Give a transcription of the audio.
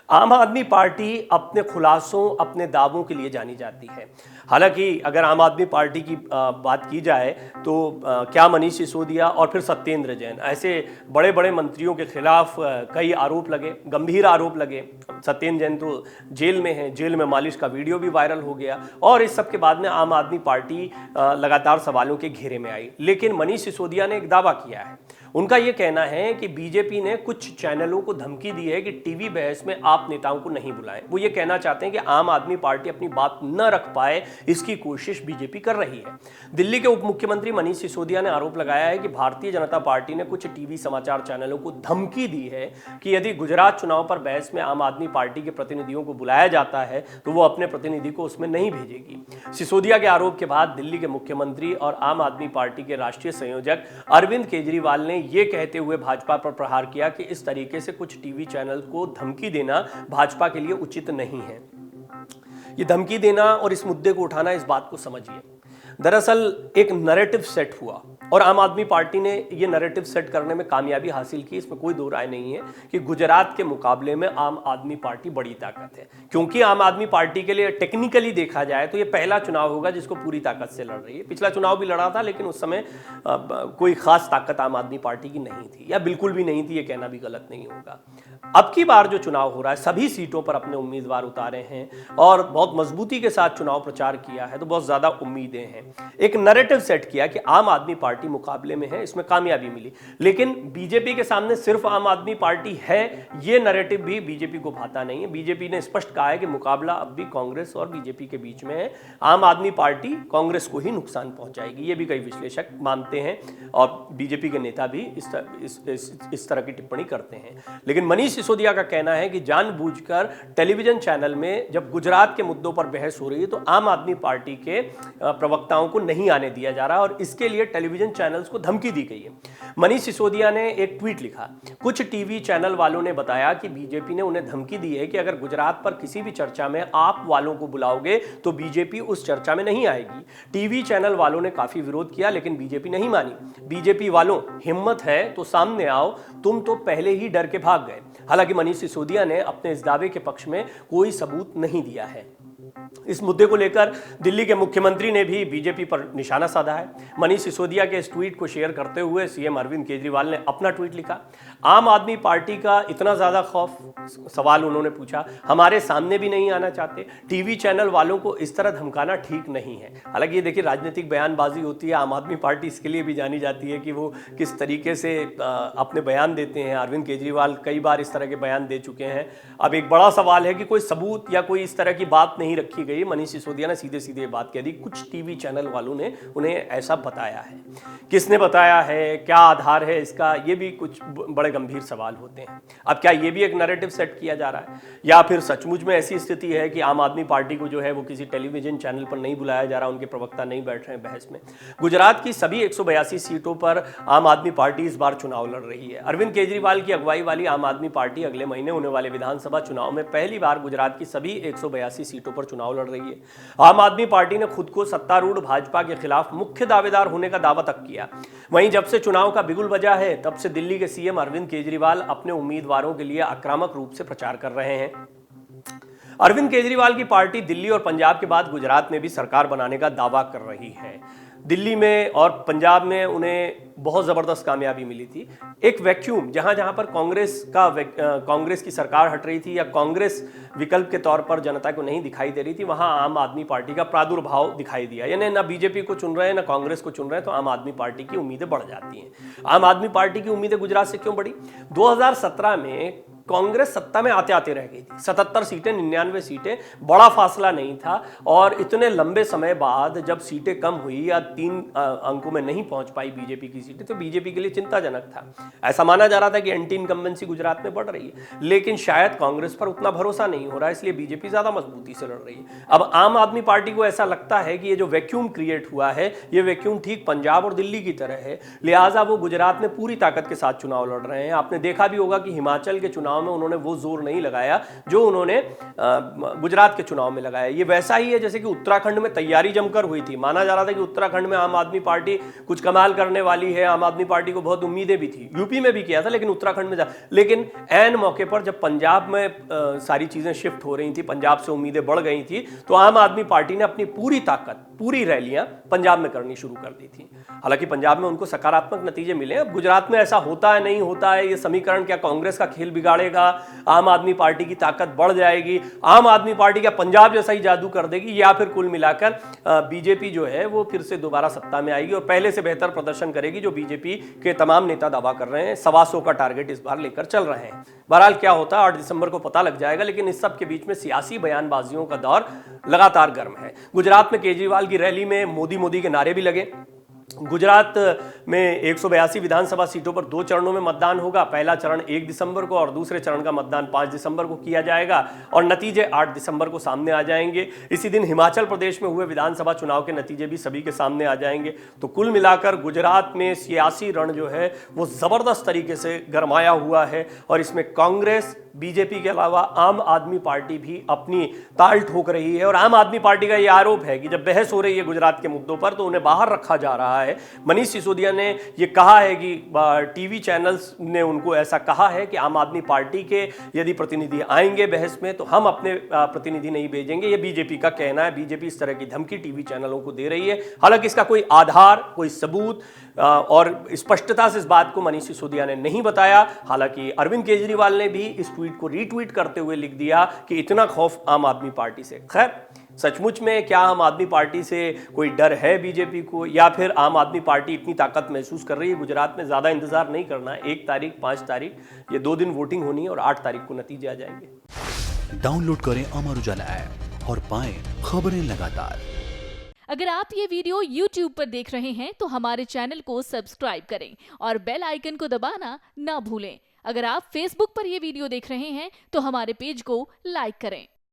आम आदमी पार्टी अपने खुलासों, अपने दावों के लिए जानी जाती है। हालांकि अगर आम आदमी पार्टी की बात की जाए तो क्या मनीष सिसोदिया और फिर सत्येंद्र जैन ऐसे बड़े बड़े मंत्रियों के खिलाफ कई आरोप लगे, गंभीर आरोप लगे। सत्येंद्र जैन तो जेल में है, जेल में मालिश का वीडियो भी वायरल हो गया और इस सब के बाद में आम आदमी पार्टी लगातार सवालों के घेरे में आई। लेकिन मनीष सिसोदिया ने एक दावा किया है। उनका यह कहना है कि बीजेपी ने कुछ चैनलों को धमकी दी है कि टीवी बहस में आप नेताओं को नहीं बुलाएं। वो ये कहना चाहते हैं कि आम आदमी पार्टी अपनी बात न रख पाए, इसकी कोशिश बीजेपी कर रही है। दिल्ली के उप मुख्यमंत्री मनीष सिसोदिया ने आरोप लगाया है कि भारतीय जनता पार्टी ने कुछ टीवी समाचार चैनलों को धमकी दी है कि यदि गुजरात चुनाव पर बहस में आम आदमी पार्टी के प्रतिनिधियों को बुलाया जाता है तो वो अपने प्रतिनिधि को उसमें नहीं भेजेगी। सिसोदिया के आरोप के बाद दिल्ली के मुख्यमंत्री और आम आदमी पार्टी के राष्ट्रीय संयोजक अरविंद केजरीवाल ने ये कहते हुए भाजपा पर प्रहार किया कि इस तरीके से कुछ टीवी चैनल को धमकी देना भाजपा के लिए उचित नहीं है। ये धमकी देना और इस मुद्दे को उठाना, इस बात को समझिए। दरअसल एक नैरेटिव सेट हुआ और आम आदमी पार्टी ने ये नैरेटिव सेट करने में कामयाबी हासिल की, इसमें कोई दो राय नहीं है कि गुजरात के मुकाबले में आम आदमी पार्टी बड़ी ताकत है। क्योंकि आम आदमी पार्टी के लिए टेक्निकली देखा जाए तो ये पहला चुनाव होगा जिसको पूरी ताकत से लड़ रही है। पिछला चुनाव भी लड़ा था लेकिन उस समय कोई खास ताकत आम आदमी पार्टी की नहीं थी, या बिल्कुल भी नहीं थी, ये कहना भी गलत नहीं होगा। अब की बार जो चुनाव हो रहा है, सभी सीटों पर अपने उम्मीदवार उतारे हैं और बहुत मजबूती के साथ चुनाव प्रचार किया है, तो बहुत ज्यादा उम्मीदें हैं। एक नैरेटिव सेट किया कि आम आदमी पार्टी मुकाबले में है, इसमें कामयाबी मिली। लेकिन बीजेपी के सामने सिर्फ आम आदमी पार्टी है, ये नैरेटिव भी बीजेपी को भाता नहीं है। बीजेपी ने स्पष्ट कहा है कि मुकाबला अब भी कांग्रेस और बीजेपी के बीच में है। आम आदमी पार्टी कांग्रेस को ही नुकसान पहुंचाएगी, ये भी कई विश्लेषक मानते हैं और बीजेपी के नेता भी इस तरह की टिप्पणी करते हैं। लेकिन मनीष सिसोदिया का कहना है कि जानबूझकर टेलीविजन चैनल में जब गुजरात के मुद्दों पर बहस हो रही है तो आम आदमी पार्टी के प्रवक्ताओं को नहीं आने दिया जा रहा और इसके लिए टेलीविजन चैनल्स को धमकी दी गई है। मनीष सिसोदिया ने एक ट्वीट लिखा, कुछ टीवी चैनल वालों ने बताया कि बीजेपी ने उन्हें धमकी दी है कि अगर गुजरात पर किसी भी चर्चा में आप वालों को बुलाओगे तो बीजेपी उस चर्चा में नहीं आएगी। टीवी चैनल वालों ने काफी विरोध किया लेकिन बीजेपी नहीं मानी। बीजेपी वालों, हिम्मत है तो सामने आओ, तुम तो पहले ही डर के भाग गए। हालांकि मनीष सिसोदिया ने अपने इस दावे के पक्ष में कोई सबूत नहीं दिया है। इस मुद्दे को लेकर दिल्ली के मुख्यमंत्री ने भी बीजेपी पर निशाना साधा है। मनीष सिसोदिया के इस ट्वीट को शेयर करते हुए सीएम अरविंद केजरीवाल ने अपना ट्वीट लिखा, आम आदमी पार्टी का इतना ज्यादा खौफ, सवाल उन्होंने पूछा, हमारे सामने भी नहीं आना चाहते। टीवी चैनल वालों को इस तरह धमकाना ठीक नहीं है। हालांकि ये देखिए, राजनीतिक बयानबाजी होती है। आम आदमी पार्टी इसके लिए भी जानी जाती है कि वो किस तरीके से अपने बयान देते हैं। अरविंद केजरीवाल कई बार इस तरह के बयान दे चुके हैं। अब एक बड़ा सवाल है कि कोई सबूत या कोई इस तरह की बात नहीं रखी गई। मनीष सिसोदिया ने सीधे सीधे बात कह दी, कुछ टीवी चैनल वालों ने उन्हें ऐसा बताया है। किसने बताया है, क्या आधार है इसका, ये भी कुछ बड़े गंभीर सवाल होते हैं। अब क्या ये भी एक नैरेटिव सेट किया जा रहा है या फिर सचमुच में ऐसी स्थिति है कि आम आदमी पार्टी को जो है वो किसी टेलीविजन चैनल पर नहीं बुलाया जा रहा, उनके प्रवक्ता नहीं बैठ रहे हैं बहस में। गुजरात की सभी 182 सीटों पर आम आदमी पार्टी इस बार चुनाव लड़ रही है। अरविंद केजरीवाल की अगुवाई वाली आम आदमी पार्टी अगले महीने होने वाले विधानसभा चुनाव में पहली बार गुजरात की सभी 182 सीटों पर चुनाव लड़ रही है। आम आदमी पार्टी ने खुद को सत्तारूढ़ भाजपा के खिलाफ मुख्य दावेदार होने का दावा तक किया। वहीं जब से चुनाव का बिगुल बजा है तब से दिल्ली के सीएम अरविंद केजरीवाल अपने उम्मीदवारों के लिए आक्रामक रूप से प्रचार कर रहे हैं। अरविंद केजरीवाल की पार्टी दिल्ली और पंजाब के बाद गुजरात में भी सरकार बनाने का दावा कर रही है। दिल्ली में और पंजाब में उन्हें बहुत जबरदस्त कामयाबी मिली थी। एक वैक्यूम, जहां जहां पर कांग्रेस की सरकार हट रही थी या कांग्रेस विकल्प के तौर पर जनता को नहीं दिखाई दे रही थी, वहां आम आदमी पार्टी का प्रादुर्भाव दिखाई दिया। यानी ना बीजेपी को चुन रहे हैं ना कांग्रेस को चुन रहे हैं, तो आम आदमी पार्टी की उम्मीदें बढ़ जाती हैं। आम आदमी पार्टी की उम्मीदें गुजरात से क्यों बढ़ी? 2017 में कांग्रेस सत्ता में आते आते रह गई थी। 77 सीटें, 99 सीटें, बड़ा फासला नहीं था। और इतने लंबे समय बाद जब सीटें कम हुई या 3 अंकों में नहीं पहुंच पाई बीजेपी की सीटें, तो बीजेपी के लिए चिंताजनक था। ऐसा माना जा रहा था कि एंटी इनकम्बेंसी गुजरात में बढ़ रही है, लेकिन शायद कांग्रेस पर उतना भरोसा नहीं हो रहा है, इसलिए बीजेपी ज्यादा मजबूती से लड़ रही है। अब आम आदमी पार्टी को ऐसा लगता है कि ये जो वैक्यूम क्रिएट हुआ है, ये वैक्यूम ठीक पंजाब और दिल्ली की तरह है, लिहाजा वो गुजरात में पूरी ताकत के साथ चुनाव लड़ रहे हैं। आपने देखा भी होगा कि हिमाचल के चुनाव चुनाव में उन्होंने वो जोर नहीं लगाया जो उन्होंने गुजरात के चुनाव में लगाया। ये वैसा ही है जैसे कि उत्तराखंड में तैयारी जमकर हुई थी, माना जा रहा था कि उत्तराखंड में आम आदमी पार्टी कुछ कमाल करने वाली है, आम आदमी पार्टी को बहुत उम्मीदें भी थी, यूपी में भी किया था लेकिन उत्तराखंड में लेकिन ऐन मौके पर जब पंजाब में सारी चीजें शिफ्ट हो रही थी, पंजाब से उम्मीदें बढ़ गई थी, तो आम आदमी पार्टी ने अपनी पूरी ताकत, पूरी रैलियां पंजाब में करनी शुरू कर दी थी। हालांकि पंजाब में उनको सकारात्मक नतीजे मिले। अब गुजरात में ऐसा होता है नहीं होता है, ये समीकरण क्या कांग्रेस का खेल बिगाड़ेगा, आम आदमी पार्टी की ताकत बढ़ जाएगी, आम आदमी पार्टी क्या पंजाब जैसा ही जादू कर देगी, या फिर कुल मिलाकर बीजेपी जो है वो फिर से दोबारा सत्ता में आएगी और पहले से बेहतर प्रदर्शन करेगी, जो बीजेपी के तमाम नेता दावा कर रहे हैं। 125 का टारगेट इस बार लेकर चल रहे हैं। बहरहाल क्या होता है 8 दिसंबर को पता लग जाएगा, लेकिन इस सब के बीच में सियासी बयानबाजियों का दौर लगातार गर्म है। गुजरात में केजरीवाल की रैली में मोदी के नारे भी लगे। गुजरात में 182 विधानसभा सीटों पर 2 चरणों में मतदान होगा। पहला चरण 1 दिसंबर को और दूसरे चरण का मतदान 5 दिसंबर को किया जाएगा और नतीजे 8 दिसंबर को सामने आ जाएंगे। इसी दिन हिमाचल प्रदेश में हुए विधानसभा चुनाव के नतीजे भी सभी के सामने आ जाएंगे। तो कुल मिलाकर गुजरात में सियासी रण जो है वो जबरदस्त तरीके से गरमाया हुआ है और इसमें कांग्रेस, बीजेपी के अलावा आम आदमी पार्टी भी अपनी ताल ठोक रही है। और आम आदमी पार्टी का यह आरोप है कि जब बहस हो रही है गुजरात के मुद्दों पर तो उन्हें बाहर रखा जा रहा है। मनीष सिसोदिया ने यह कहा है कि टीवी चैनल्स ने उनको ऐसा कहा है कि आम आदमी पार्टी के यदि प्रतिनिधि आएंगे बहस में तो हम अपने प्रतिनिधि नहीं भेजेंगे। यह बीजेपी का कहना है। बीजेपी इस तरह की धमकी टीवी चैनलों को दे रही है। हालांकि इसका कोई आधार, कोई सबूत और स्पष्टता से इस बात को मनीष सिसोदिया ने नहीं बताया। हालांकि अरविंद केजरीवाल ने भी इस ट्वीट को रीट्वीट करते हुए लिख दिया कि इतना खौफ आम आदमी पार्टी से। खैर, सचमुच में क्या आम आदमी पार्टी से कोई डर है बीजेपी को, या फिर आम आदमी पार्टी इतनी ताकत महसूस कर रही है? गुजरात में ज्यादा इंतजार नहीं करना है। 1 तारीख, 5 तारीख, ये 2 दिन वोटिंग होनी है और 8 तारीख को नतीजे आ जाएंगे। डाउनलोड करें अमर उजाला ऐप और पाएं खबरें लगातार। अगर आप ये वीडियो YouTube पर देख रहे हैं तो हमारे चैनल को सब्सक्राइब करें और बेल आइकन को दबाना ना भूलें। अगर आप Facebook पर ये वीडियो देख रहे हैं तो हमारे पेज को लाइक करें।